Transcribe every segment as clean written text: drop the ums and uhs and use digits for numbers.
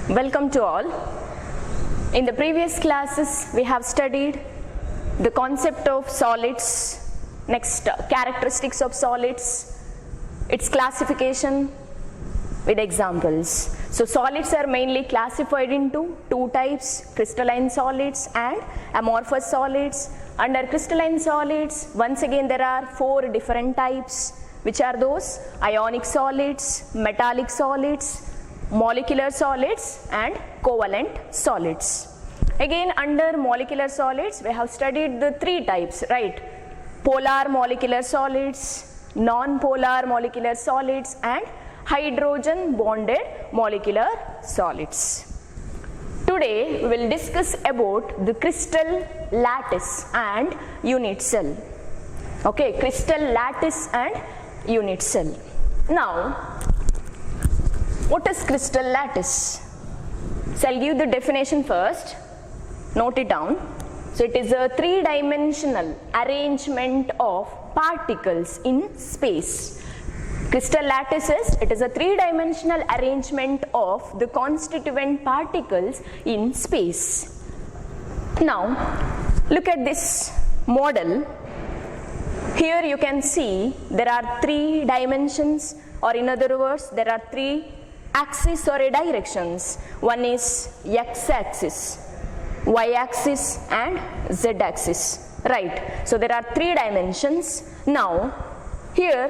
Welcome to all. In the previous classes, we have studied the concept of solids, next characteristics of solids, its classification with examples. So solids are mainly classified into two types, crystalline solids and amorphous solids. Under crystalline solids, once again there are four different types, which are those ionic solids, metallic solids, molecular solids and covalent solids. Again, under molecular solids, we have studied the three types, right? Polar molecular solids, non-polar molecular solids and hydrogen bonded molecular solids. Today we will discuss about the crystal lattice and unit cell. Okay, crystal lattice and unit cell. Now, what is crystal lattice? So I'll give the definition first. Note it down. So it is a three-dimensional arrangement of particles in space. Crystal lattice is a three-dimensional arrangement of the constituent particles in space. Now, look at this model. Here you can see there are three dimensions, or in other words, there are three axis or directions. One is x-axis, y-axis and z-axis, right? So there are three dimensions. Now here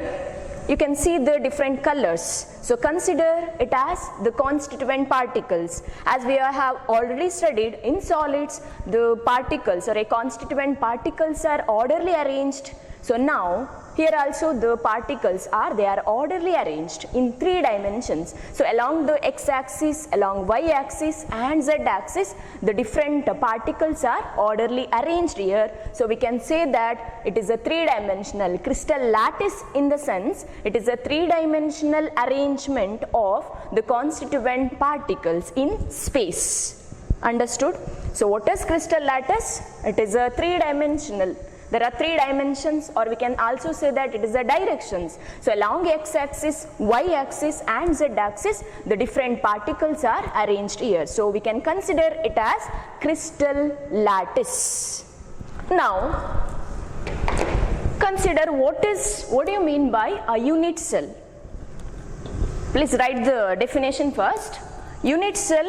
you can see the different colors. So consider it as the constituent particles. As we have already studied in solids, the particles or a constituent particles are orderly arranged. So now here also the particles are orderly arranged in three dimensions. So along the x-axis, along y-axis and z-axis, the different particles are orderly arranged here. So we can say that it is a three-dimensional crystal lattice, in the sense it is a three-dimensional arrangement of the constituent particles in space. Understood? So what is crystal lattice? It is a three-dimensional. There are three dimensions, or we can also say that it is the directions. So along x-axis, y-axis and z-axis, the different particles are arranged here. So we can consider it as crystal lattice. Now consider what do you mean by a unit cell? Please write the definition first. Unit cell,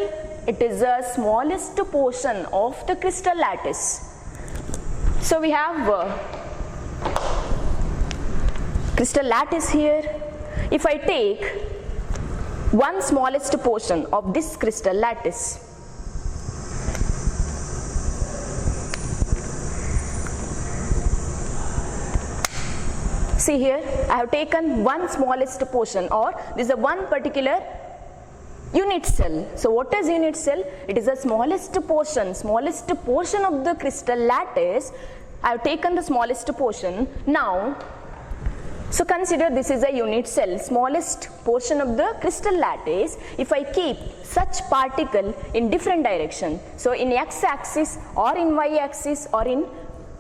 it is the smallest portion of the crystal lattice. So we have crystal lattice here. If I take one smallest portion of this crystal lattice, see here, I have taken one smallest portion, or this is a one particular unit cell. So what is unit cell? It is the smallest portion of the crystal lattice. I have taken the smallest portion. Now, so consider this is a unit cell, smallest portion of the crystal lattice. If I keep such particle in different direction, so in x-axis or in y-axis or in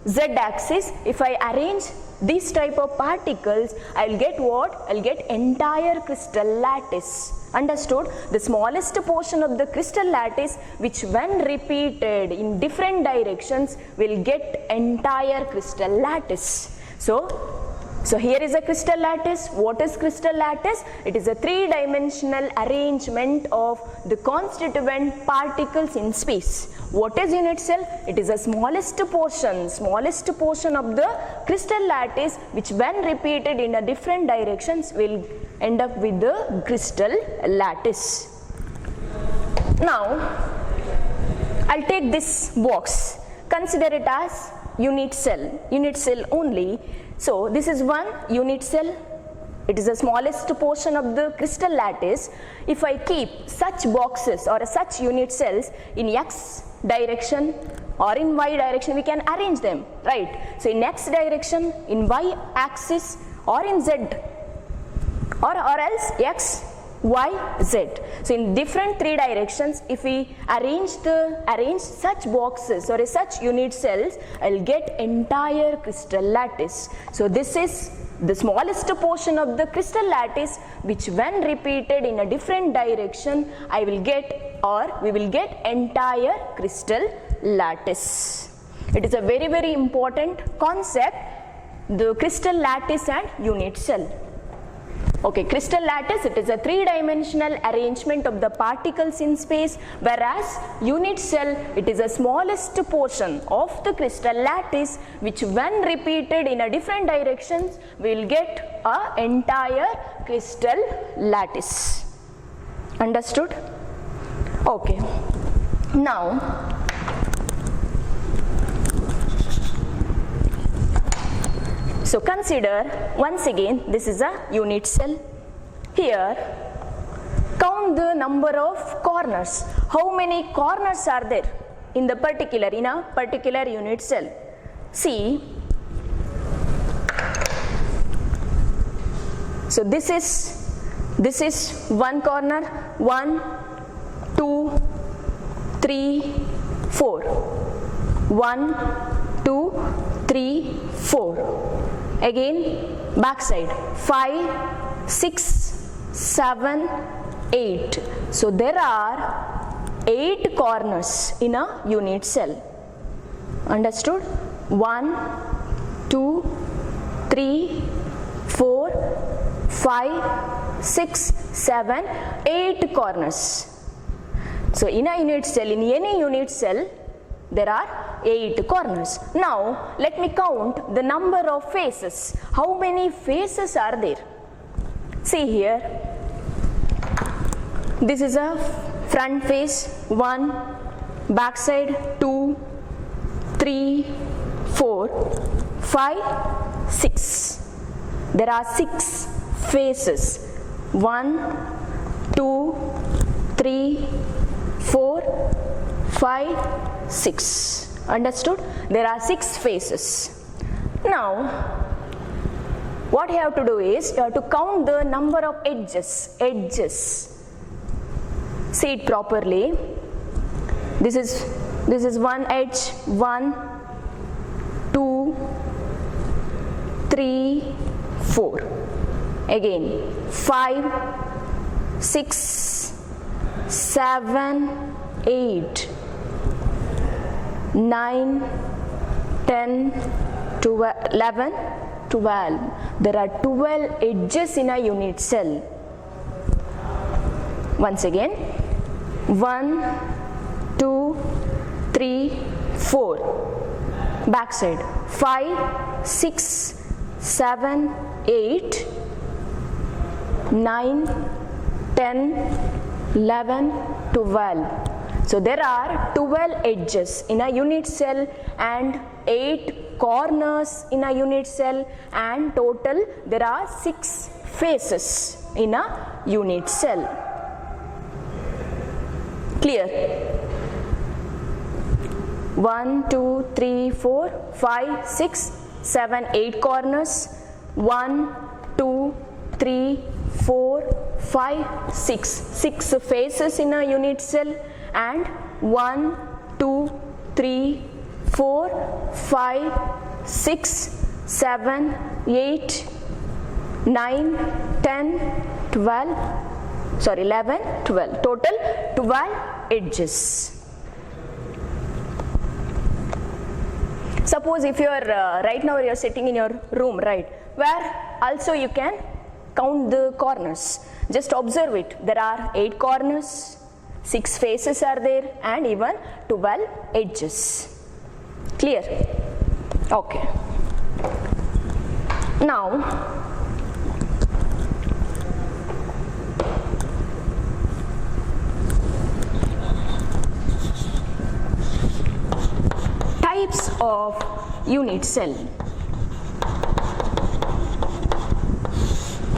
z-axis, if I arrange these type of particles, I will get what? I will get entire crystal lattice. Understood? The smallest portion of the crystal lattice, which when repeated in different directions will get entire crystal lattice. So here is a crystal lattice. What is crystal lattice? It is a three-dimensional arrangement of the constituent particles in space. What is unit cell? It is the smallest portion of the crystal lattice, which when repeated in a different directions will end up with the crystal lattice. Now I'll take this box. Consider it as unit cell only. So this is one unit cell. It is the smallest portion of the crystal lattice. If I keep such boxes or such unit cells in x direction or in y direction, we can arrange them, right? So in x direction, in y axis or in z, or else x, y, z. So in different three directions, if we arrange such boxes or such unit cells, I will get entire crystal lattice. So this is the smallest portion of the crystal lattice, which when repeated in a different direction, I will get or we will get entire crystal lattice. It is a very, very important concept, the crystal lattice and unit cell. Okay, crystal lattice, it is a three-dimensional arrangement of the particles in space, whereas unit cell, it is the smallest portion of the crystal lattice, which when repeated in a different directions, we will get a entire crystal lattice. Understood? Okay. Now, so consider once again, this is a unit cell. Here, count the number of corners. How many corners are there in a particular unit cell? See, so this is one corner, 1, 2, 3, 4. 1, 2, 3, 4. Again, back side, 5, 6, 7, 8. So there are 8 corners in a unit cell. Understood? 1, 2, 3, 4, 5, 6, 7, 8 corners. So in a unit cell, in any unit cell, there are 8 corners. Now, let me count the number of faces. How many faces are there? See here. This is a front face, 1, back side, 2, 3, 4, 5, 6. There are 6 faces. 1, 2, 3, 4, 5, 6. Understood? There are 6 faces. Now, what you have to do is, you have to count the number of edges. See it properly. This is one edge, 1, 2, 3, 4. Again, 5, 6, 7, 8. 9, 10, 11, 12. There are 12 edges in a unit cell. Once again, 1, 2, 3, 4. Back side, 5, 6, 7, 8, 9, 10, 11, 12. So there are 12 edges in a unit cell and 8 corners in a unit cell, and total there are 6 faces in a unit cell. Clear? 1, 2, 3, 4, 5, 6, 7, 8 corners. 1, 2, 3, 4, 5, 6. 6 faces in a unit cell. And 1, 2, 3, 4, 5, 6, 7, 8, 9, 10, 12, sorry 11, 12. Total 12 edges. Suppose if you are right now you are sitting in your room, right, where also you can count the corners. Just observe it. There are 8 corners. 6 faces are there and even 12 edges. Clear? Okay. Now, types of unit cell.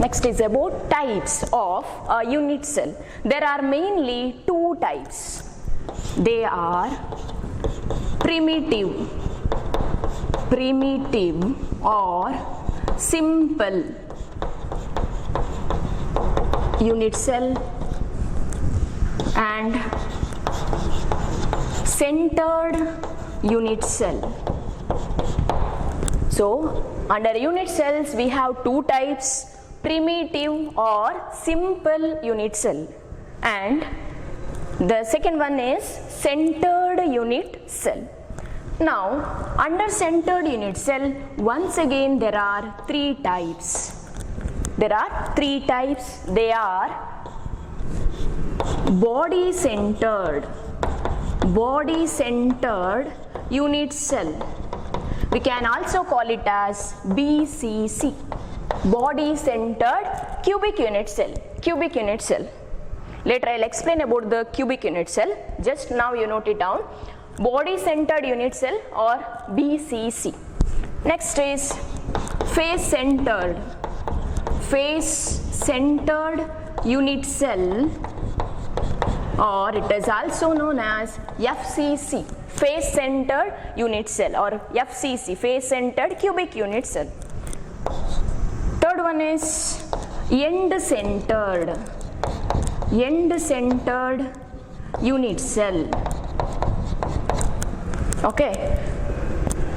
Next is about types of a unit cell. There are mainly 2 types. They are primitive or simple unit cell and centered unit cell. So under unit cells we have 2 types, primitive or simple unit cell and The second one is centered unit cell. Now, under centered unit cell, once again there are three types. There are three types. They are body centered unit cell. We can also call it as BCC, body centered cubic unit cell. Later I'll explain about the cubic unit cell. Just now you note it down. Body centered unit cell or BCC. Next is face centered unit cell, or it is also known as FCC, face centered unit cell, or FCC, face centered cubic unit cell. Third one is end centered unit cell. Okay,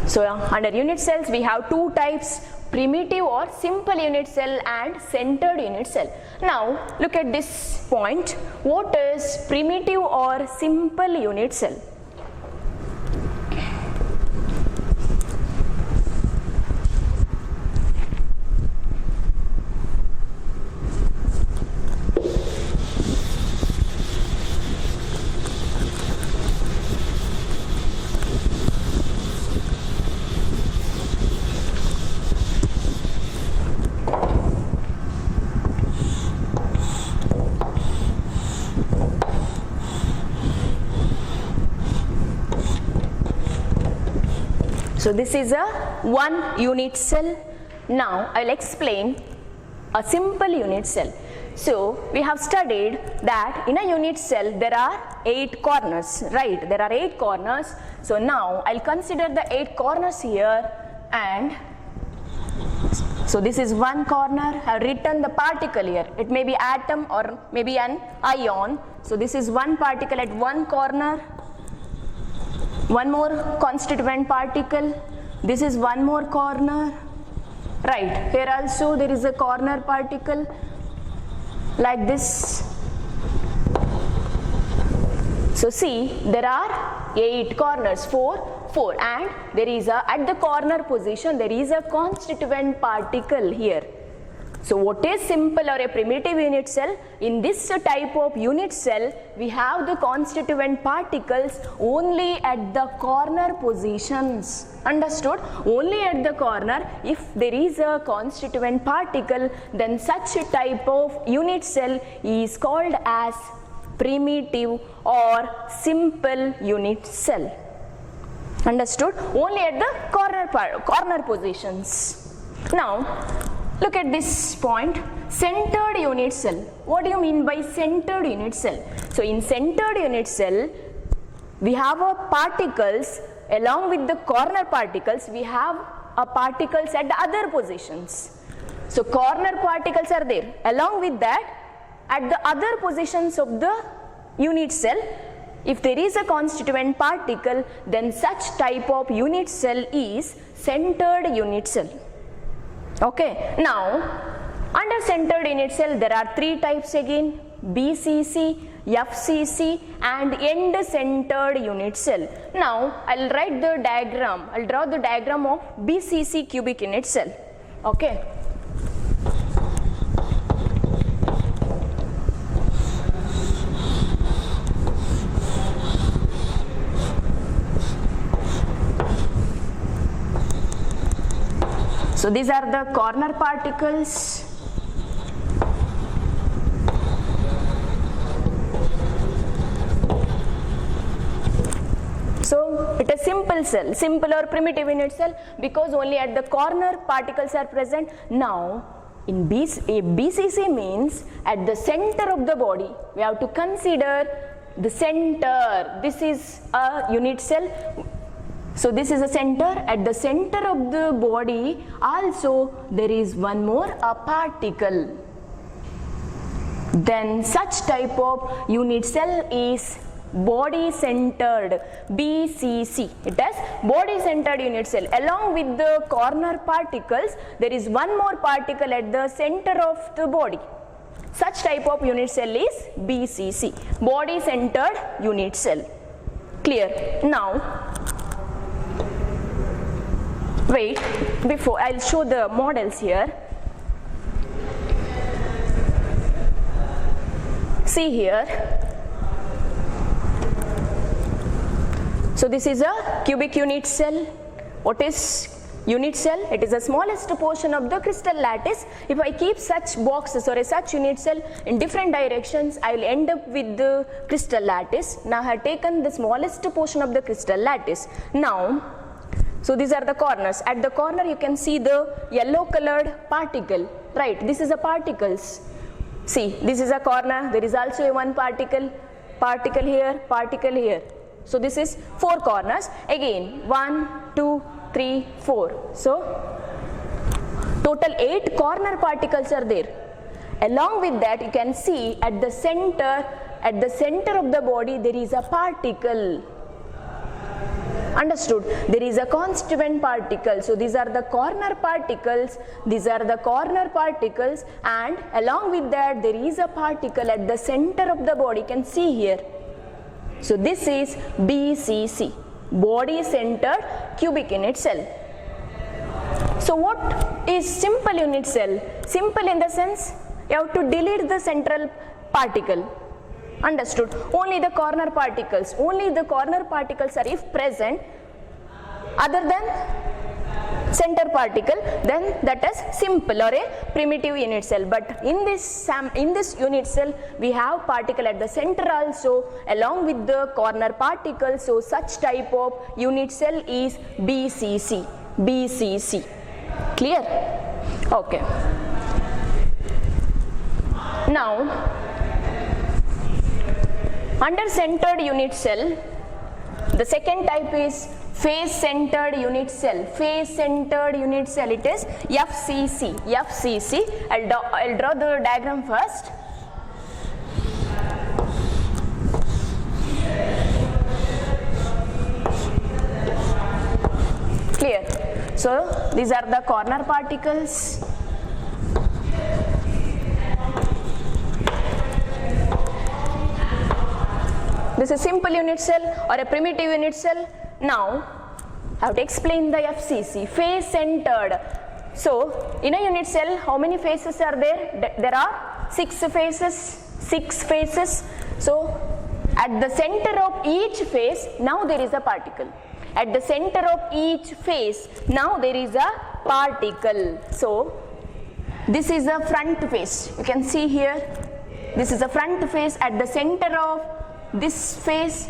so under unit cells we have two types, primitive or simple unit cell and centered unit cell. Now look at this point. What is primitive or simple unit cell? So this is a one unit cell. Now I'll explain a simple unit cell. So we have studied that in a unit cell there are 8 corners, right? There are 8 corners. So now I'll consider the 8 corners here, and so this is one corner. I've written the particle here. It may be atom or maybe an ion. So this is one particle at one corner. One more constituent particle. This is one more corner. Right, here also there is a corner particle like this. So see, there are 8 corners, 4, and there is a, at the corner position there is a constituent particle here. So what is simple or a primitive unit cell? In this type of unit cell, we have the constituent particles only at the corner positions. Understood? Only at the corner. If there is a constituent particle, then such a type of unit cell is called as primitive or simple unit cell. Understood? Only at the corner positions. Now, look at this point, centered unit cell. What do you mean by centered unit cell? So in centered unit cell, we have a particles along with the corner particles, we have a particles at the other positions. So corner particles are there. Along with that, at the other positions of the unit cell, if there is a constituent particle, then such type of unit cell is centered unit cell. Okay, now under centered unit cell there are 3 types again: BCC, FCC and end centered unit cell. Now I'll write the diagram, I'll draw the diagram of BCC cubic unit cell. Okay. So these are the corner particles. So it is simple cell, simple or primitive unit cell, because only at the corner particles are present. Now in BCC means at the center of the body. We have to consider the center. This is a unit cell. So this is a center. At the center of the body also there is one more a particle. Then such type of unit cell is body centered, BCC. It has body centered unit cell. Along with the corner particles there is one more particle at the center of the body. Such type of unit cell is BCC, body centered unit cell. Clear? Now, wait, before I'll show the models here. See here. So this is a cubic unit cell. What is unit cell? It is the smallest portion of the crystal lattice. If I keep such boxes or such unit cell in different directions, I will end up with the crystal lattice. Now I have taken the smallest portion of the crystal lattice. Now, so these are the corners. At the corner you can see the yellow colored particle, right? This is a particles. See, this is a corner. There is also a one particle here, particle here. So this is 4 corners. Again, 1, 2, 3, 4. So total 8 corner particles are there. Along with that, you can see at the center of the body there is a particle. Understood? There is a constituent particle. So these are the corner particles. These are the corner particles, and along with that there is a particle at the center of the body. You can see here. So this is BCC, body centered cubic unit cell. So what is simple unit cell? Simple in the sense you have to delete the central particle. Understood? Only the corner particles. Only the corner particles are if present other than center particle, then that is simple or a primitive unit cell. But in this unit cell we have particle at the center also along with the corner particles. So such type of unit cell is BCC. BCC. Clear? Okay. Now, under centered unit cell, the second type is face centered unit cell. Face centered unit cell, it is FCC. FCC. I'll draw the diagram first. Clear? So these are the corner particles. This is simple unit cell or a primitive unit cell. Now, I have to explain the FCC, face centered. So, in a unit cell, how many faces are there? There are 6 faces. 6 faces. So, at the center of each face, now there is a particle. At the center of each face, now there is a particle. So, this is a front face. You can see here. This is a front face. At the center of this face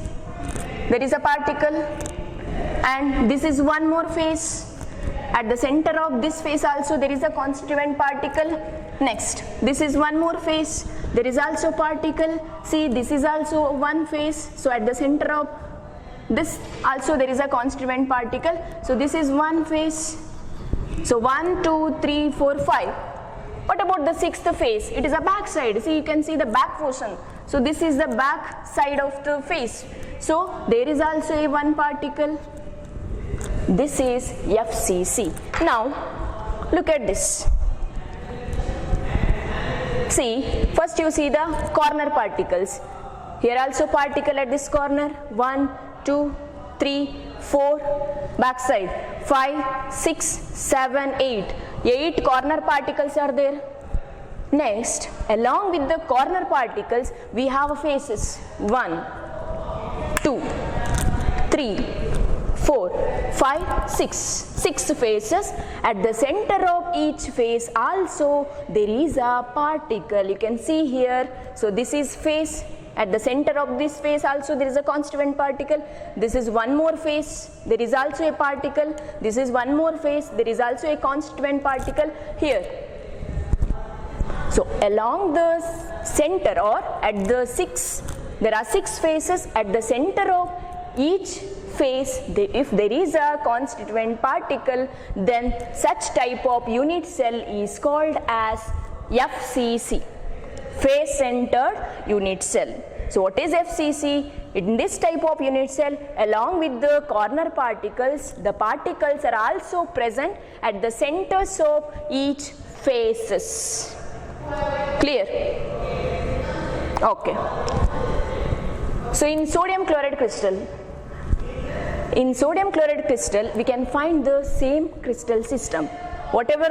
there is a particle, and this is one more face. At the center of this face also there is a constituent particle. Next, this is one more face, there is also particle. See, this is also one face. So at the center of this also there is a constituent particle. So this is one face. So 1, 2, 3, 4, 5. What about the 6th face? It is a back side. See, you can see the back portion. So this is the back side of the face. So there is also a one particle. This is FCC. Now look at this. See, first you see the corner particles. Here also particle at this corner. 1, 2, 3, 4. Back side 5, 6, 7, 8. 8 corner particles are there. Next, along with the corner particles, we have faces. 1, 2, 3, 4, 5, 6. 6 faces. At the center of each face also there is a particle. You can see here. So this is face. At the center of this face also there is a constituent particle. This is one more face. There is also a particle. This is one more face. There is also a constituent particle here. So along the center or at the 6, there are 6 faces. At the center of each face, if there is a constituent particle, then such type of unit cell is called as FCC, face centered unit cell. So what is FCC? In this type of unit cell, along with the corner particles, the particles are also present at the centers of each faces. Clear? Okay. So in sodium chloride crystal, we can find the same crystal system. Whatever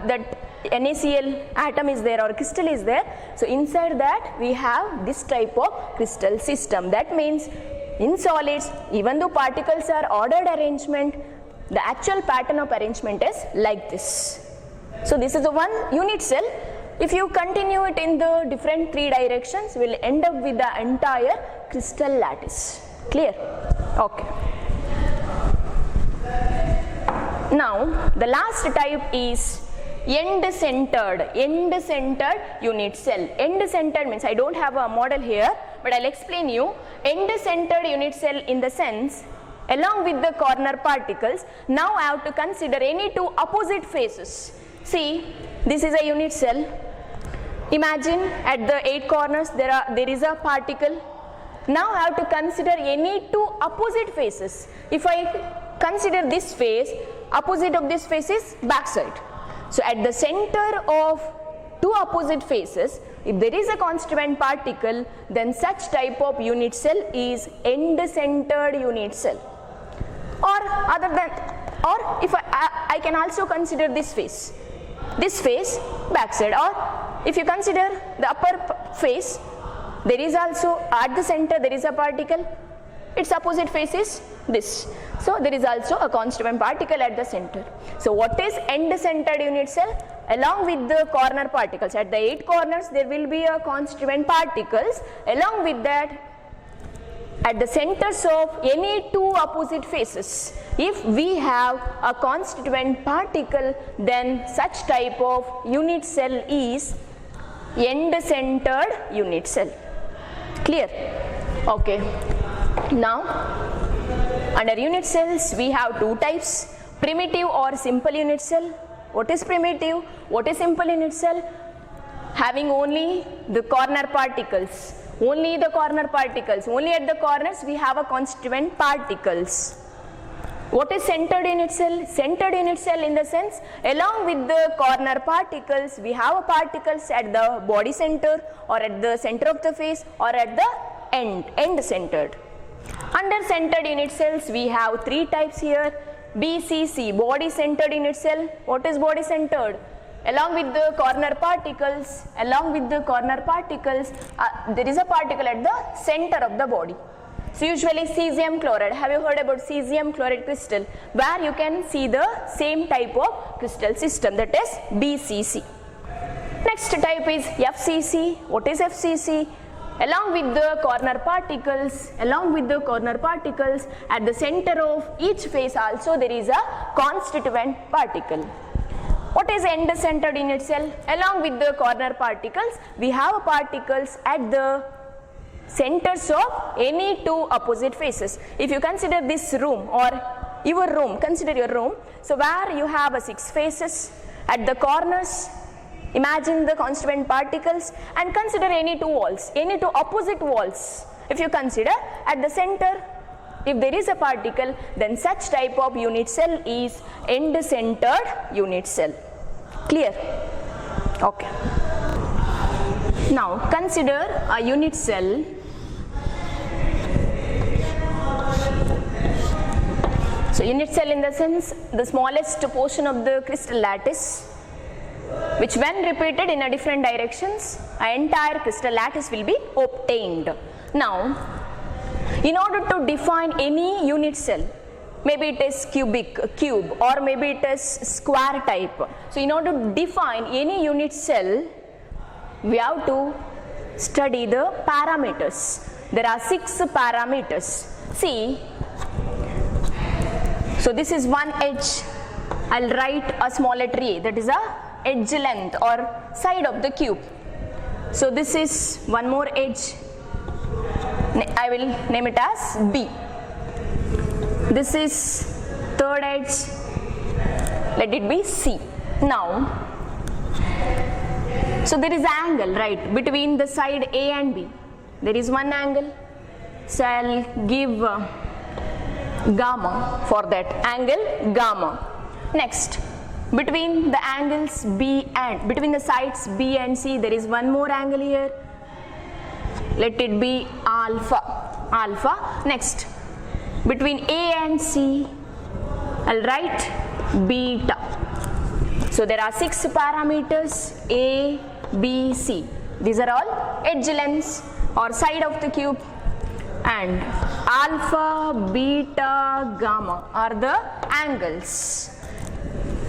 that NaCl atom is there or crystal is there, so inside that we have this type of crystal system. That means in solids, even though particles are ordered arrangement, the actual pattern of arrangement is like this. So this is the one unit cell. If you continue it in the different 3 directions, we will end up with the entire crystal lattice. Clear? Okay. Now the last type is end-centered unit cell. End-centered means, I don't have a model here, but I'll explain you. End-centered unit cell in the sense, along with the corner particles, now I have to consider any 2 opposite faces. See, this is a unit cell. Imagine at the 8 corners there is a particle. Now I have to consider any 2 opposite faces. If I consider this face, opposite of this face is backside. So at the center of 2 opposite faces, if there is a constituent particle, then such type of unit cell is end-centered unit cell. Or if I can also consider this face backside, or if you consider the upper face, there is also at the center there is a particle, its opposite face is this. So there is also a constituent particle at the center. So what is end-centered unit cell? Along with the corner particles, at the 8 corners there will be a constituent particles. Along with that, at the centers of any 2 opposite faces, if we have a constituent particle, then such type of unit cell is end-centered unit cell. Clear? Okay. Now, under unit cells we have 2 types, primitive or simple unit cell. What is primitive? What is simple unit cell? Having only the corner particles. Only the corner particles. Only at the corners we have a constituent particles. What is centered unit cell? Centered unit cell in the sense, along with the corner particles, we have particles at the body center or at the center of the face or at the end centered. Under centered unit cells we have 3 types here. BCC, body centered unit cell. What is body centered? Along with the corner particles, there is a particle at the center of the body. So usually cesium chloride, have you heard about cesium chloride crystal, where you can see the same type of crystal system, that is BCC. Next type is FCC. What is FCC? Along with the corner particles, at the center of each face also there is a constituent particle. What is end-centered unit cell? Along with the corner particles, we have particles at the centers of any 2 opposite faces. If you consider this room or your room, consider your room. So where you have 6 faces, at the corners, imagine the constituent particles and consider any 2 walls, any 2 opposite walls. If you consider at the center, if there is a particle, then such type of unit cell is end-centered unit cell. Clear? Okay. Now consider a unit cell. So unit cell in the sense, the smallest portion of the crystal lattice, which when repeated in a different directions, an entire crystal lattice will be obtained. Now, in order to define any unit cell, maybe it is cube or maybe it is square type. So in order to define any unit cell, we have to study the parameters. There are 6 parameters. See, so this is one edge. I'll write a small letter A, that is a edge length or side of the cube. So this is one more edge. I will name it as B. This is third edge. Let it be C. Now, so there is an angle, right, between the side A and B. There is one angle. So I'll give gamma for that angle, gamma. Next, between the angles B and between the sides B and C, there is one more angle here. Let it be alpha. Next, between A and C, I'll write beta. So there are 6 parameters, A, B, C. These are all edge lengths or side of the cube, and alpha, beta, gamma are the angles.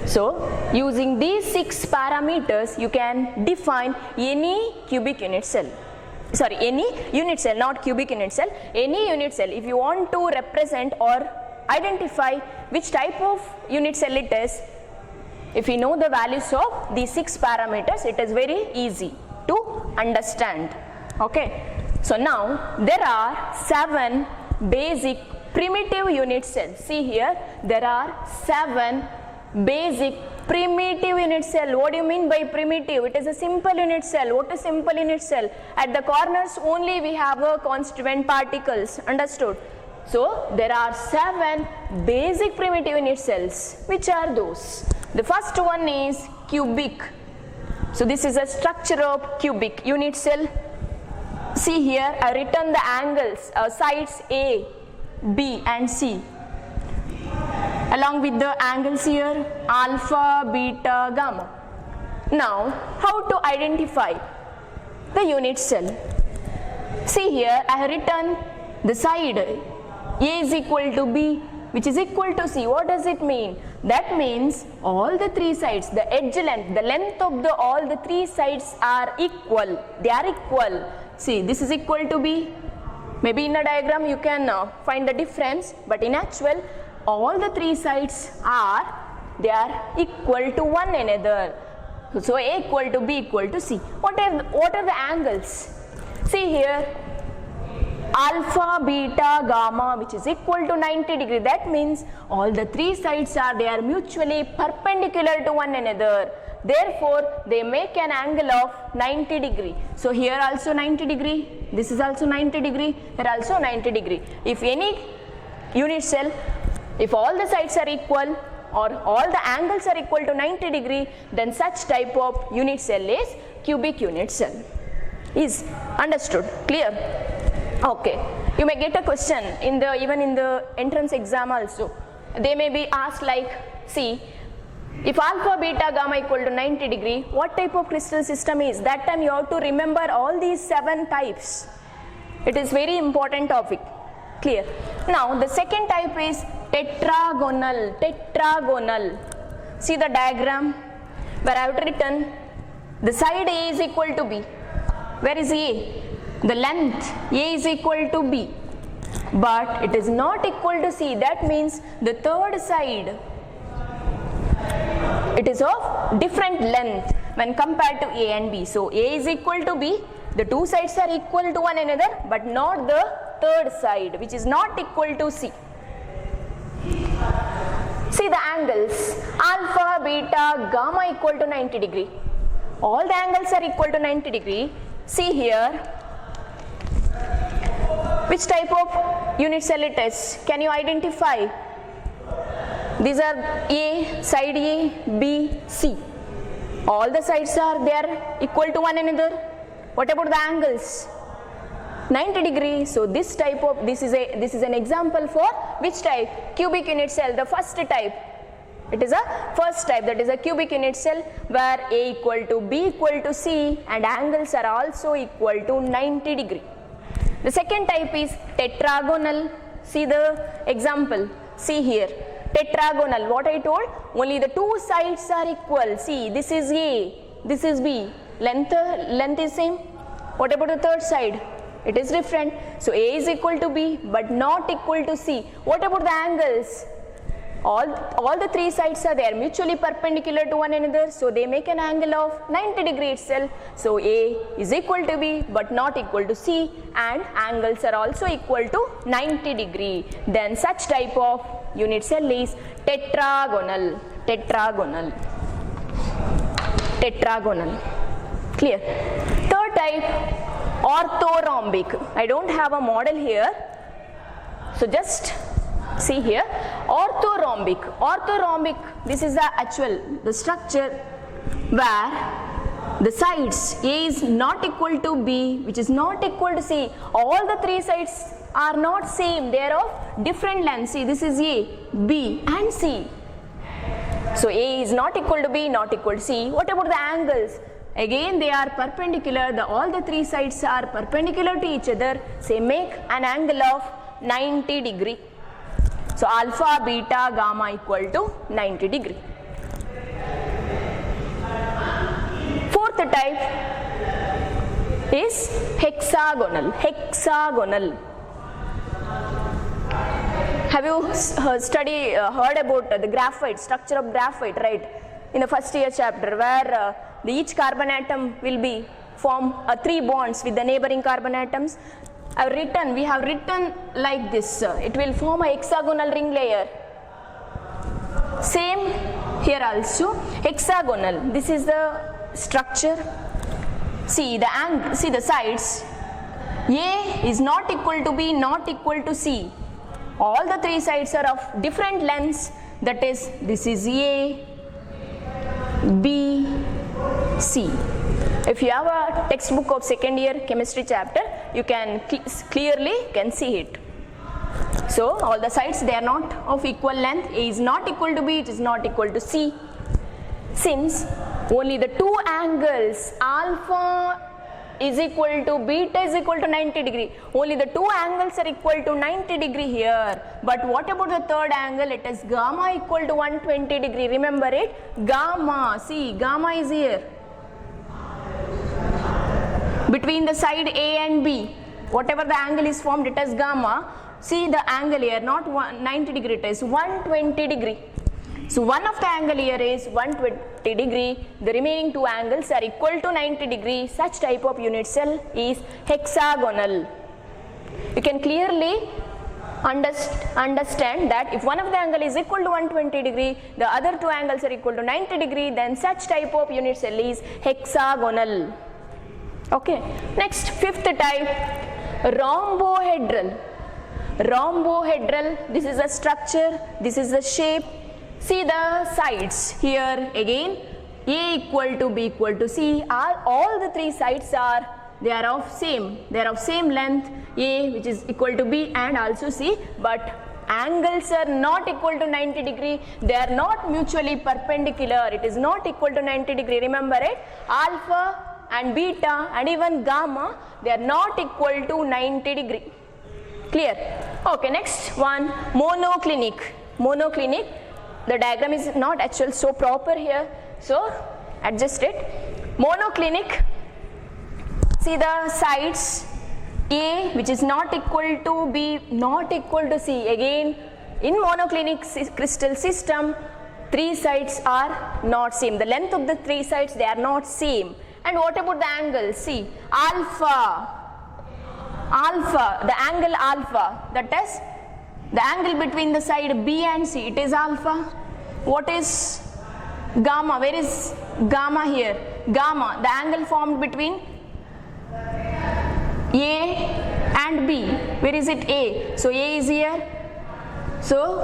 So using these 6 parameters, you can define any cubic unit cell. Sorry, any unit cell, not cubic unit cell, any unit cell. If you want to represent or identify which type of unit cell it is, if you know the values of these 6 parameters, it is very easy to understand. Okay. So now there are 7 basic primitive unit cells. See here, there are 7 basic primitive unit cell. What do you mean by primitive? It is a simple unit cell. What is simple unit cell? At the corners only we have a constituent particles. Understood? So there are 7 basic primitive unit cells. Which are those? The first one is cubic. So this is a structure of cubic unit cell. See here, I written the angles, sides A, B and C, along with the angles here, alpha, beta, gamma. Now, how to identify the unit cell? See here, I have written the side A is equal to B, which is equal to C. What does it mean? That means all the 3 sides, the edge length, the length of all the 3 sides are equal. They are equal. See, this is equal to B. Maybe in a diagram you can find the difference, but in actual, all the 3 sides are equal to one another. So A equal to B equal to C. What are the angles? See here, alpha, beta, gamma, which is equal to 90 degree. That means all the 3 sides are mutually perpendicular to one another. Therefore, they make an angle of 90 degree. So here also 90 degree. This is also 90 degree. Here also 90 degree. If any unit cell, if all the sides are equal or all the angles are equal to 90 degree, then such type of unit cell is cubic unit cell. Is understood? Clear? Okay. You may get a question even in the entrance exam also. They may be asked like, see, if alpha, beta, gamma equal to 90 degree, what type of crystal system is? That time you have to remember all these 7 types. It is very important topic. Clear? Now the second type is tetragonal. See the diagram where I have written the side A is equal to B. Where is A? The length A is equal to B, but it is not equal to C. That means the third side, it is of different length when compared to A and B. So A is equal to B, the 2 sides are equal to one another, but not the third side, which is not equal to C. See the angles, alpha, beta, gamma equal to 90 degree. All the angles are equal to 90 degree. See here, which type of unit cell it is? Can you identify? These are A, side A, B, C. All the sides are equal to one another. What about the angles? 90 degree. So this is an example for which type? Cubic unit cell, the first type. It is a first type, that is a cubic unit cell where A equal to B equal to C and angles are also equal to 90 degree. The second type is tetragonal. See the example. See here. Tetragonal. What I told? Only the 2 sides are equal. See, this is A, this is B. Length is same. What about the third side? It is different. So A is equal to B but not equal to C. What about the angles? All the 3 sides are mutually perpendicular to one another, so they make an angle of 90 degree itself. So A is equal to B but not equal to C, and angles are also equal to 90 degree. Then such type of unit cell is tetragonal. Clear? Third type, orthorhombic. I don't have a model here, so just See here, orthorhombic. Orthorhombic, this is the structure where the sides A is not equal to B, which is not equal to C. All the three sides are not same, they are of different lengths. See, this is A, B and C. So A is not equal to B, not equal to C. What about the angles? Again they are perpendicular, all the three sides are perpendicular to each other. Say make an angle of 90 degree. So alpha, beta, gamma equal to 90 degree. Fourth type is hexagonal. Hexagonal. Have you heard about the graphite, structure of graphite, right? In the first year chapter, where each carbon atom will be form 3 bonds with the neighboring carbon atoms. We have written like this. It will form a hexagonal ring layer. Same here also, hexagonal. This is the structure. See the sides. A is not equal to B, not equal to C. All the three sides are of different lengths. That is, this is A, B, C. If you have a textbook of second year chemistry chapter, you can clearly see it. So all the sides, they are not of equal length. A is not equal to B, it is not equal to C. Since only the two angles alpha is equal to beta is equal to 90 degree. Only the two angles are equal to 90 degree here. But what about the third angle? It is gamma equal to 120 degree. Remember it? Gamma. See, gamma is here. Between the side A and B, whatever the angle is formed, it is gamma. See the angle here, not 90 degree, it is 120 degree. So one of the angle here is 120 degree. The remaining two angles are equal to 90 degree. Such type of unit cell is hexagonal. You can clearly understand that if one of the angle is equal to 120 degree, the other two angles are equal to 90 degree, then such type of unit cell is hexagonal. Okay. Next, fifth type, rhombohedral. Rhombohedral, this is a structure, this is the shape. See the sides here again, A equal to B equal to C. All the three sides are of same length, A which is equal to B and also C, but angles are not equal to 90 degree. They are not mutually perpendicular. It is not equal to 90 degree. Remember it? Alpha and beta and even gamma, they are not equal to 90 degree. Clear? Okay, next one, monoclinic. Monoclinic. The diagram is not actually so proper here, so adjust it. Monoclinic, see the sides, A which is not equal to B, not equal to C. Again, in monoclinic crystal system, three sides are not same. The length of the three sides, they are not same. And what about the angle? See, alpha, the angle alpha, that is the angle between the side B and C, it is alpha. What is gamma? Where is gamma here? Gamma, the angle formed between A and B. Where is it? A. So A is here. So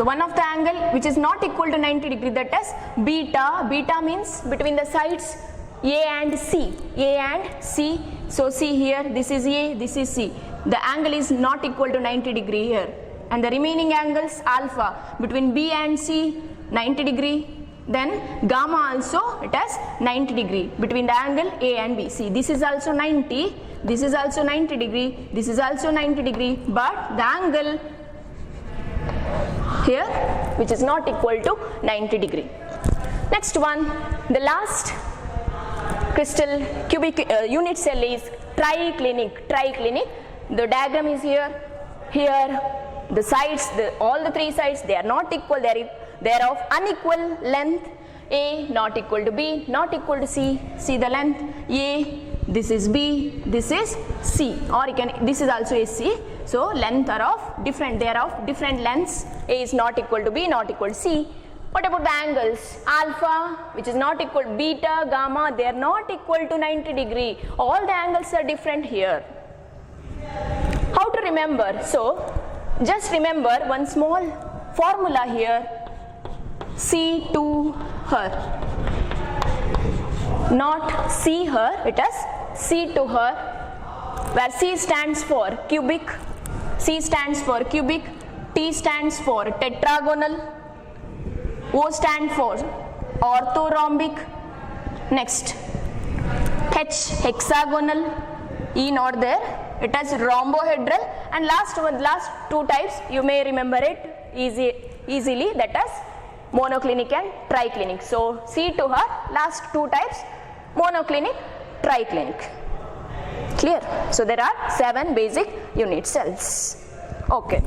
one of the angle which is not equal to 90 degree, that is beta. Beta means between the sides A and C. A and C. So see here, this is A, this is C. The angle is not equal to 90 degree here. And the remaining angles alpha between B and C 90 degree. Then gamma also it has 90 degree between the angle A and B. See, this is also 90, this is also 90 degree, this is also 90 degree, but the angle here which is not equal to 90 degree. Next one, the last crystal cubic unit cell is triclinic. Triclinic, the diagram is here. Here the sides, all the three sides, they are not equal, they are of unequal length. A not equal to B, not equal to C. See the length, A, this is B, this is C, or you can, this is also a C. So length are of different, they are of different lengths. A is not equal to B, not equal to C. What about the angles? Alpha which is not equal, beta, gamma, they are not equal to 90 degree. All the angles are different here. How to remember? So Just remember one small formula here, C to her, not see her, it is C to her, where C stands for cubic, C stands for cubic, T stands for tetragonal, O stands for orthorhombic, next H hexagonal, E not there, it has rhombohedral, and last two types you may remember it easily, that is monoclinic and triclinic. So C to her, last two types monoclinic, triclinic. Clear? So there are 7 basic unit cells. Okay.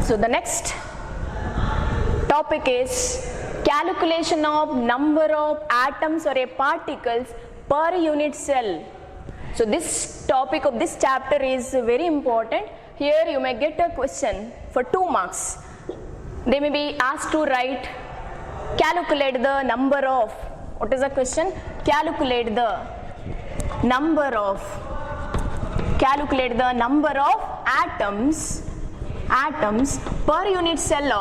So the next topic is calculation of number of atoms or particles per unit cell. So this topic of this chapter is very important. Here you may get a question for 2 marks. They may be asked to write, calculate the number of, what is the question? Calculate the number of atoms per unit cell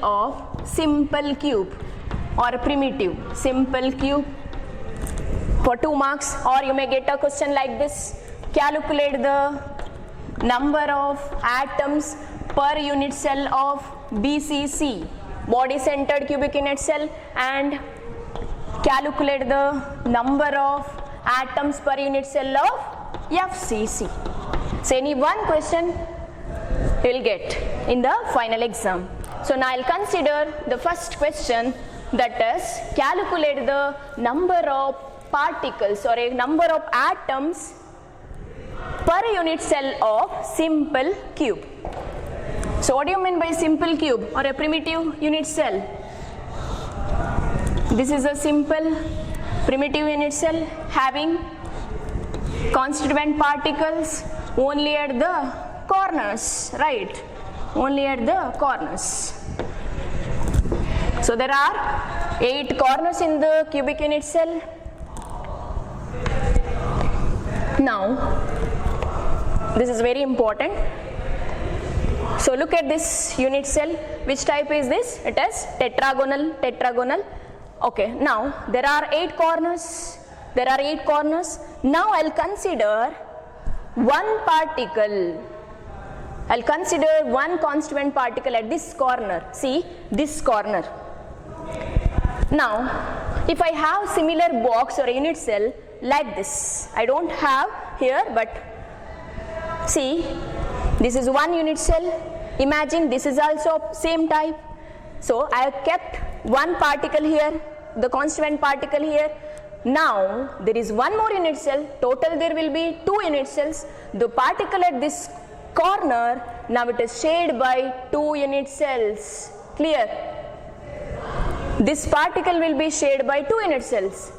of simple cube or primitive simple cube for 2 marks. Or you may get a question like this, calculate the number of atoms per unit cell of BCC, body centered cubic unit cell, and calculate the number of atoms per unit cell of FCC. So any one question you will get in the final exam. So now I will consider the first question, that is calculate the number of particles or a number of atoms per unit cell of simple cube. So what do you mean by simple cube or a primitive unit cell? This is a simple primitive unit cell having constituent particles only at the corners, right? Only at the corners. So there are 8 corners in the cubic unit cell. Now, this is very important. So look at this unit cell. Which type is this? It is tetragonal. Okay, now there are 8 corners. Now I'll consider one particle. I'll consider one constituent particle at this corner. See, this corner. Now, if I have similar box or a unit cell like this, I don't have here, but see, this is one unit cell. Imagine this is also same type. So I have kept one particle here, the constituent particle here. Now there is one more unit cell. Total there will be 2 unit cells. The particle at this corner, now it is shared by 2 unit cells. Clear? This particle will be shared by 2 unit cells.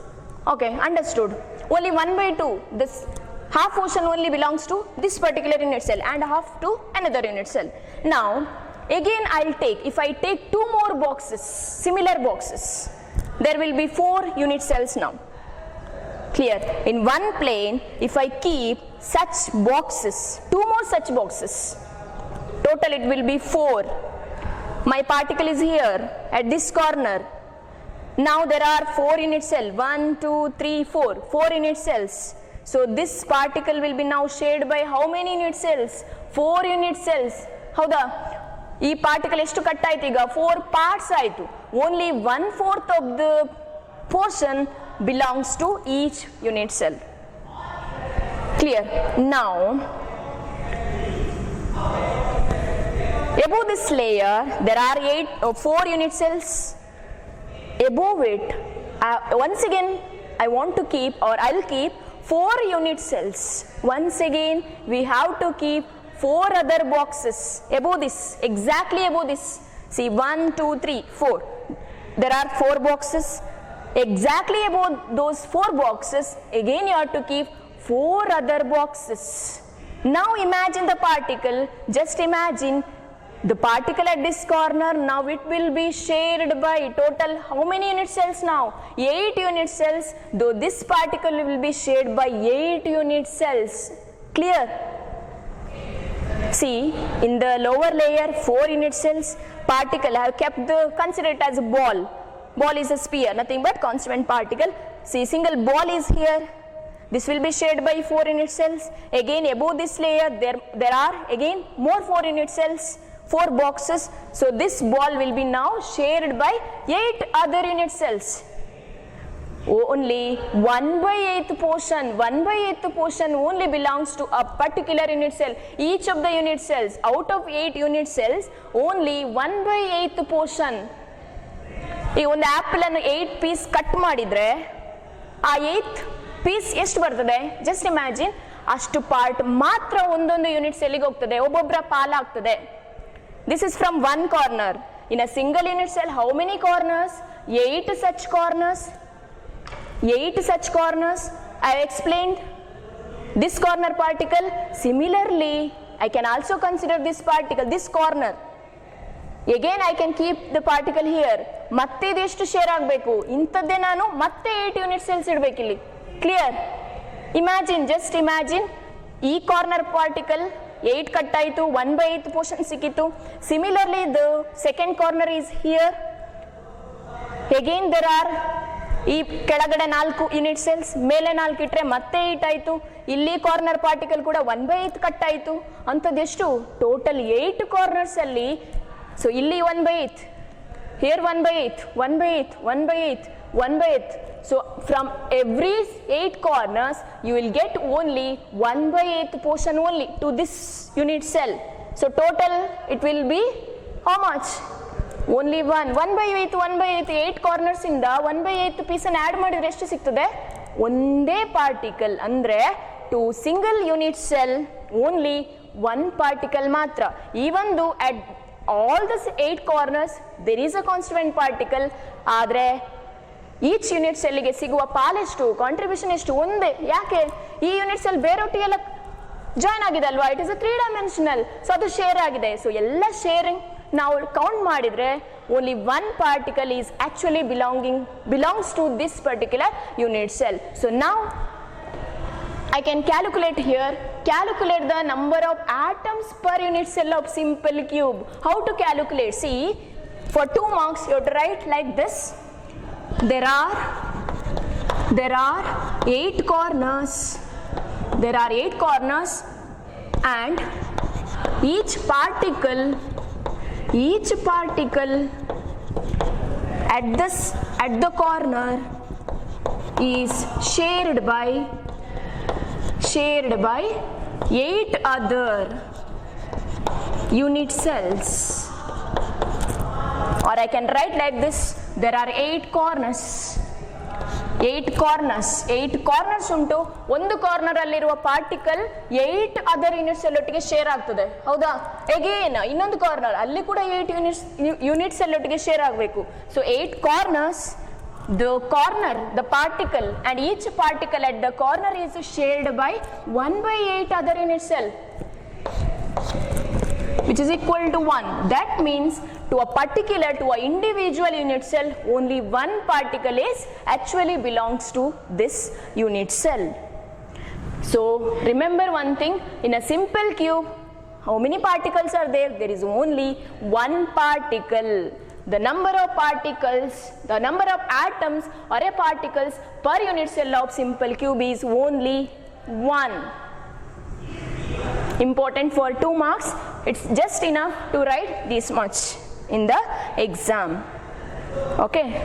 Okay, understood. Only 1 by 2. This half portion only belongs to this particular unit cell and half to another unit cell. Now again I'll take, if I take 2 more boxes, similar boxes, there will be 4 unit cells now. Clear? In one plane, if I keep such boxes, 2 more such boxes, total it will be 4. My particle is here at this corner. Now there are 4 unit cells, 1, 2, 3, 4 unit cells. So this particle will be now shared by how many unit cells? 4 unit cells. ಹೌದಾ? ಈ particle ಎಷ್ಟು cut ಆಯ್ತು ಈಗ? 4 parts ಆಯ್ತು. Only 1/4 of the portion belongs to each unit cell. Clear? Now, above this layer, there are 4 unit cells. Above it, once again, I want to keep, or I'll keep 4 unit cells. Once again, we have to keep 4 other boxes above this, exactly above this. See, 1, 2, 3, 4. There are 4 boxes. Exactly above those 4 boxes, again you have to keep 4 other boxes. Now imagine the particle, just imagine the particle at this corner. Now it will be shared by total how many unit cells now? 8 unit cells, though this particle will be shared by 8 unit cells. Clear? See, in the lower layer 4 unit cells, particle I have kept consider it as a ball. Ball is a sphere, nothing but constant particle. See, single ball is here. This will be shared by 4 unit cells. Again above this layer there are again more 4 unit cells, 4 boxes. So this ball will be now shared by 8 other unit cells. Only 1/8 portion only belongs to a particular unit cell. Each of the unit cells, out of 8 unit cells, only 1/8 portion. ಈ ಒಂದು apple ಅನ್ನು 8 piece cut ಮಾಡಿದ್ರೆ ಆ 8th piece ಎಷ್ಟು ಬರ್ತದೆ? Just imagine, ಅಷ್ಟು part ಮಾತ್ರ ಒಂದೊಂದು ಯೂನಿಟ್ ಸೆಲ್ಗೆ ಹೋಗ್ತದೆ, ಒಬ್ಬೊಬ್ಬರ ಪಾಲಾಗ್ತದೆ. This is from one corner. In a single unit cell, how many corners? 8 such corners. 8 such corners. I have explained this corner particle. Similarly, I can also consider this particle, this corner. Again I can keep the particle here. ಮತ್ತೆ ಇದೆಷ್ಟು share ಆಗಬೇಕು? ಇಂಥದ್ದೇ ನಾನು ಮತ್ತೆ 8 unit cells ಇಡಬೇಕಿಲ್ಲಿ. Clear? Imagine, just imagine, ಈ corner particle 8 cut ಆಯಿತು, 1/8 portion ಸಿಕ್ಕಿತ್ತು. Similarly the second corner is here. Again there are ಈ ಕೆಳಗಡೆ 4 ಯೂನಿಟ್ ಸೆಲ್ಸ್, ಮೇಲೆ 4 ಇಟ್ಟರೆ ಮತ್ತೆ 8 ಆಯಿತು. ಇಲ್ಲಿ ಕಾರ್ನರ್ ಪಾರ್ಟಿಕಲ್ ಕೂಡ 1/8 ಕಟ್ ಆಯಿತು. ಅಂಥದ್ದು ಎಷ್ಟು? ಟೋಟಲ್ 8 ಕಾರ್ನರ್ಸ್ ಅಲ್ಲಿ. ಸೊ ಇಲ್ಲಿ 1/8, here 1/8, 1/8, 1/8, 1/8. So from every 8 corners you will get only 1/8 portion only to this unit cell. So total it will be how much? Only 1/8, 1/8, 8 corners ಇಂದ 1/8 piece ಅನ್ನು add ಮಾಡಿದ್ರೆ ಎಷ್ಟು ಸಿಗ್ತದೆ? ಒಂದೇ ಪಾರ್ಟಿಕಲ್. ಅಂದ್ರೆ to single unit cell only 1 particle ಮಾತ್ರ. Even though at all the 8 corners there is a constituent particle, ಆದರೆ each unit ಸೆಲ್ಗೆ ಸಿಗುವ ಪಾಲೆಷ್ಟು, ಕಾಂಟ್ರಿಬ್ಯೂಷನ್ ಎಷ್ಟು ಒಂದೇ. ಯಾಕೆ? ಈ ಯೂನಿಟ್ ಸೆಲ್ ಬೇರೊಟ್ಟಿಗೆಲ್ಲ ಜಾಯ್ನ್ ಆಗಿದೆ ಅಲ್ವಾ, it is a 3 dimensional. So ಅದು ಶೇರ್ ಆಗಿದೆ. ಸೊ ಎಲ್ಲ ಶೇರಿಂಗ್ ನಾವು ಕೌಂಟ್ ಮಾಡಿದ್ರೆ only 1 particle is actually belongs to this particular unit cell. So ನಾವು I can calculate here, calculate the number of atoms per unit cell of simple cube. How to calculate? See, for 2 marks you have to write like this. There are 8 corners. There are 8 corners, and each particle at the corner is shared by 8 other unit cells. Or I can write like this, there are 8 corners. 8 corners ಉಂಟು. ಒಂದು corner ಅಲ್ಲಿರುವ particle 8 other unit cell ಒಟ್ಟಿಗೆ share ಆಗ್ತದೆ. ಹೌದಾ? Again ಇನ್ನೊಂದು corner, ಅಲ್ಲಿ ಕೂಡ 8 unit cell ಒಟ್ಟಿಗೆ ಶೇರ್ ಆಗಬೇಕು. So 8 corners, the particle, and each particle at the corner is shared by 1/8 other unit cell, which is equal to 1. That means to a individual unit cell, only 1 particle is actually belongs to this unit cell. So remember one thing, in a simple cube, how many particles are there? There is only 1 particle. The number of atoms or particles per unit cell of simple cube is only 1. Important for 2 marks. It's just enough to write this much in the exam. Okay.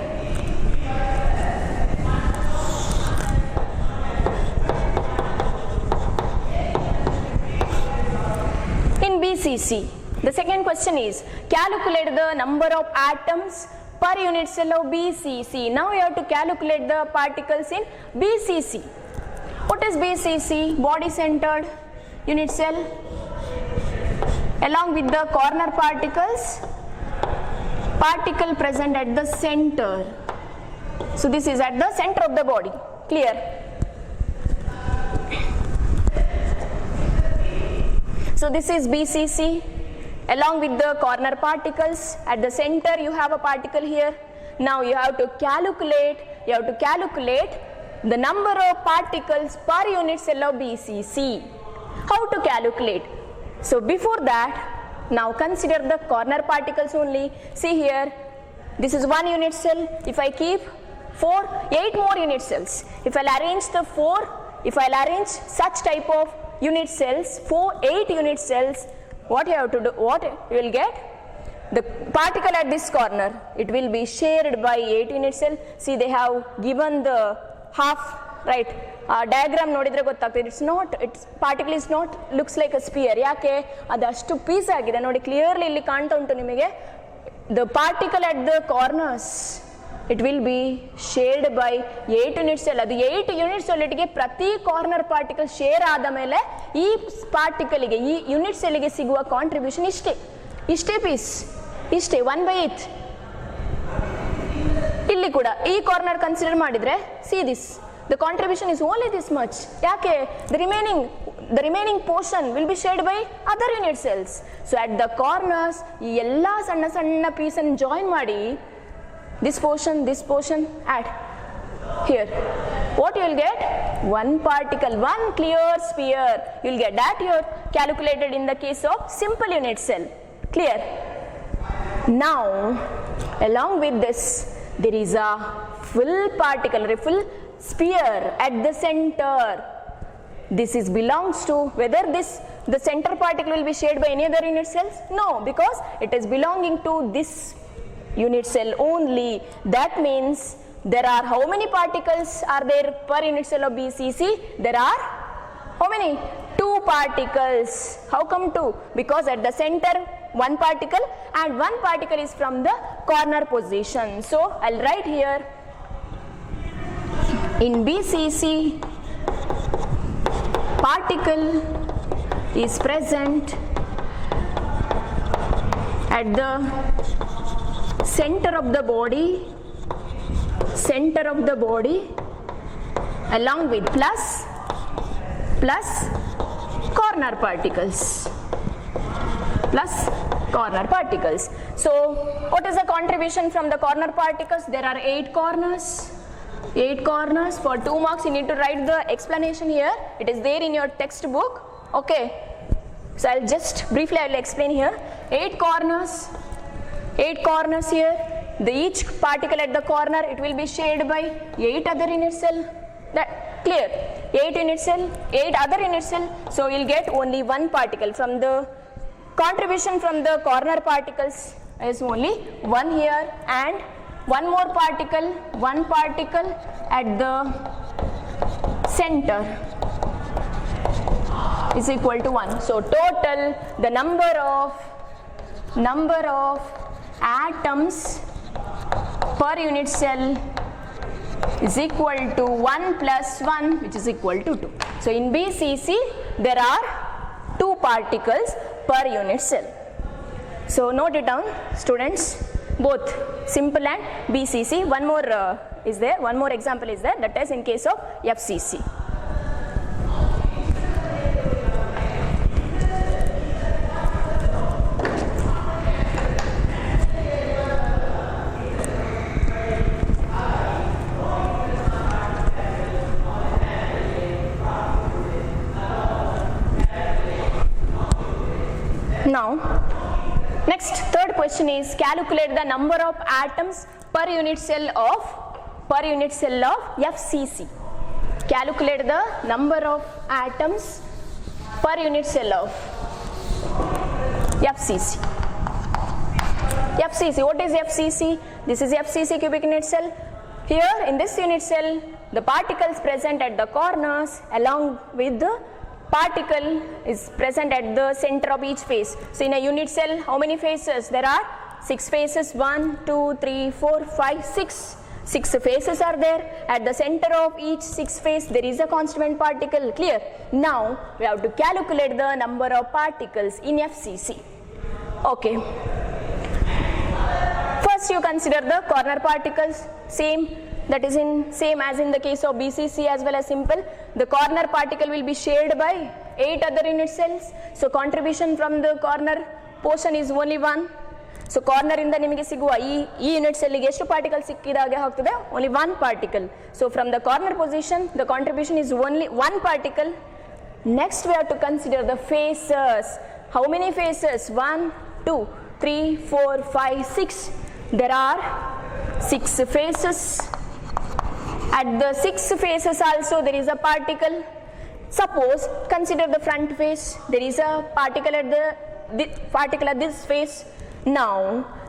In BCC, the second question is calculate the number of atoms per unit cell of BCC. Now you have to calculate the particles in BCC. What is BCC? Body centered unit cell along with the corner particles, particle present at the center. So this is at the center of the body. Clear? So this is BCC along with the corner particles. At the center you have a particle here. Now you have to calculate the number of particles per unit cell of BCC. How to calculate? So before that, now consider the corner particles only. See here, this is 1 unit cell. If I keep 8 more unit cells, if I'll arrange such type of unit cells, 8 unit cells, what you have to do, what you will get? The particle at this corner, it will be shared by 8 unit cell. See, they have given the half, right? Diagram nodidre gottagtade. Its particle is not, looks like a sphere. Yake adu ashtu piece agide nodi, clearly illi kaanta untu nimage. The particle at the corners, it will be shared by 8 unit cell. Adu 8 unit cell ige prati corner particle share aada mele ee particle ige, ee unit cell ige siguva contribution ishte piece, 1/8. Illi kuda ee corner consider madidre, see this, the contribution is only this much. Yake the remaining portion will be shared by other unit cells. So at the corners ee ella sanna piece and join ಮಾಡಿ, this portion add here. What you will get? 1 particle, 1 clear sphere. You will get that here calculated in the case of simple unit cell. Clear? Now along with this, there is a full particle, a full sphere at the center. This is belongs to, whether the center particle will be shared by any other unit cells? No, because it is belonging to this unit cell only. That means there are how many particles are there per unit cell of BCC? There are how many? 2 particles. How come 2? Because at the center 1 particle and 1 particle is from the corner position. So I'll write here, in BCC particle is present at the center of the body along with plus corner particles. So what is the contribution from the corner particles? There are 8 corners. 8 corners. For 2 marks you need to write the explanation here. It is there in your textbook. Okay. So I'll just briefly explain here. 8 corners here. Each particle at the corner, it will be shared by 8 other unit cell. That clear? 8 unit cell, 8 other unit cell. So you'll get only 1 particle. From the contribution from the corner particles is only 1 here, and 1 more particle, 1 particle at the center is equal to 1. So total the number of atoms per unit cell is equal to 1 plus 1, which is equal to 2. So in BCC there are 2 particles per unit cell. So note it down, students, both simple and BCC. One more is there, one more example is there, that is in case of FCC. Now, next third question is calculate the number of atoms per unit cell of FCC. calculate the number of atoms per unit cell of FCC. FCC, what is FCC? This is FCC cubic unit cell. Here in this unit cell, the particles present at the corners along with the particle is present at the center of each face. So in a unit cell, how many faces? There are 6 faces. 1, 2, 3, 4, 5, 6. 6 faces are there. At the center of each 6 face, there is a constituent particle. Clear? Now we have to calculate the number of particles in FCC. Okay. First you consider the corner particles. Same as in the case of BCC as well as simple. The corner particle will be shared by 8 other unit cells. So contribution from the corner portion is only 1. So corner ಇಂದ ನಿಮಗೆ ಸಿಗುವ ಈ unit cell ಗೆ ಎಷ್ಟು particle ಸಿಕ್ಕಿದಾಗೆ ಆಗ್ತದೆ? Only 1 particle. So from the corner position the contribution is only 1 particle. Next we have to consider the faces. How many faces? 1, 2, 3, 4, 5, 6. There are 6 faces. At the 6 faces also there is a particle. Suppose consider the front face. There is a particle at this face. Now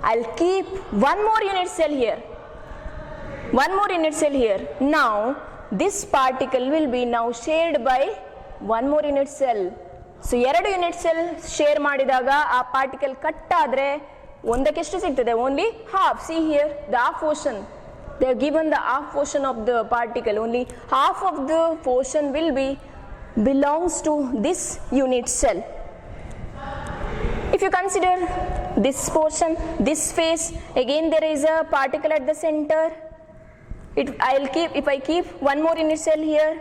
I'll keep one more unit cell here. Now this particle will be now shared by one more unit cell. So ಎರಡು unit cell share ಮಾಡಿದಾಗ ಆ particle cut ಆದ್ರೆ ಒಂದಕ್ಕೆ ಎಷ್ಟು ಸಿಗ್ತದೆ? Only half. See here the half portion. They have given the half portion of the particle. Only half of the portion will be belongs to this unit cell. If you consider this portion, this face, again there is a particle at the center. If I keep one more unit cell here,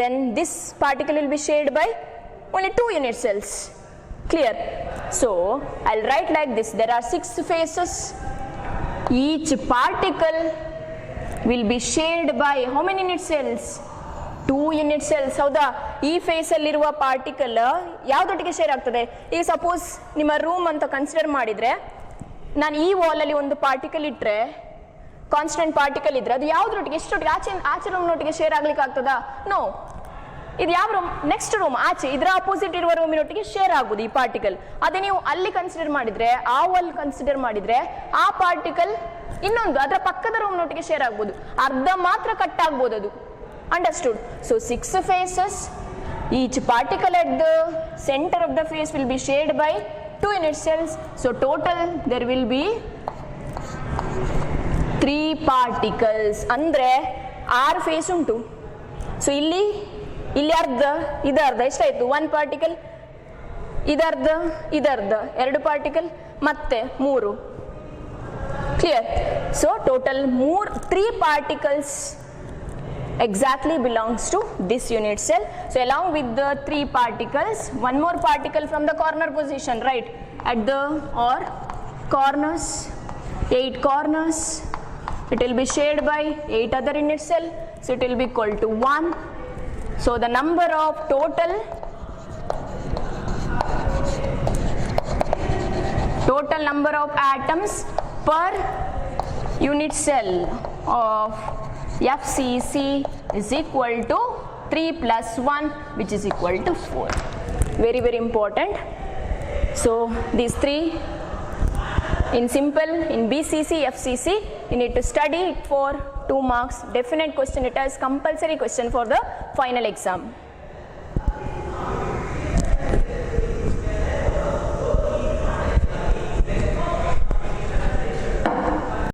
then this particle will be shared by only 2 unit cells. Clear? So I'll write like this. There are 6 faces. Each particle will be shared by how many unit cells? 2 unit cells. ಹೌದಾ? ಈ face ಅಲ್ಲಿರುವ particle ಯಾವ್ದೊಟ್ಟಿಗೆ share ಆಗ್ತದೆ? ಈಗ suppose ನಿಮ್ಮ room ಅಂತ consider ಮಾಡಿದ್ರೆ, ನಾನು ಈ ವಾಲ್ ಅಲ್ಲಿ ಒಂದು ಪಾರ್ಟಿಕಲ್ ಇಟ್ರೆ, ಕಾನ್ಸ್ಟೆಂಟ್ ಪಾರ್ಟಿಕಲ್ ಇದ್ರೆ ಅದು ಯಾವ್ದೊಟ್ಟಿಗೆ ಎಷ್ಟೊಟ್ಟಿಗೆ ಆಚೆ ರೂಮ್ ನೊಟ್ಟಿಗೆ ಶೇರ್ ಆಗ್ಲಿಕ್ಕೆ ಆಗ್ತದಾ? ನೋ. ಇದು ಯಾವ ರೂಮ್? ನೆಕ್ಸ್ಟ್ ರೂಮ್ ಆಚೆ, ಇದರ ಅಪೋಸಿಟ್ ಇರುವ ರೂಮಿನೊಟ್ಟಿಗೆ ಶೇರ್ ಆಗುದು ಈ ಪಾರ್ಟಿಕಲ್. ಅದೇ ನೀವು ಅಲ್ಲಿ ಕನ್ಸಿಡರ್ ಮಾಡಿದ್ರೆ, ಆ ವಾಲ್ ಕನ್ಸಿಡರ್ ಮಾಡಿದ್ರೆ, ಆ ಪಾರ್ಟಿಕಲ್ ಇನ್ನೊಂದು ಅದರ ಪಕ್ಕದ ರೂಮ್ನೊಟ್ಟಿಗೆ ಶೇರ್ ಆಗ್ಬೋದು. ಅರ್ಧ ಮಾತ್ರ ಕಟ್ ಆಗ್ಬೋದು ಅದು. Understood? So 6 faces. Each particle at the center of the face will be shared by 2 unit cells. So total there will be 3 particles. ಅಂದ್ರೆ 6 ಫೇಸ್ ಉಂಟು. ಸೊ ಇಲ್ಲಿ ಅರ್ಧ, ಇದರ್ಧ, ಎಷ್ಟಾಯ್ತು? 1 ಪಾರ್ಟಿಕಲ್, ಇದರ್ಧ, 2 ಪಾರ್ಟಿಕಲ್, ಮತ್ತೆ 3. Clear? So total 3 particles exactly belongs to this unit cell. So along with the 3 particles, one more particle from the corner position, right? At the corners, 8 corners, it will be shared by 8 other unit cell. So it will be equal to 1. So the number of total number of atoms per unit cell of FCC is equal to 3 plus 1, which is equal to 4. Very, very important. So these 3 in simple, in BCC, FCC, you need to study it for 2 marks. Definite question. It is compulsory question for the final exam.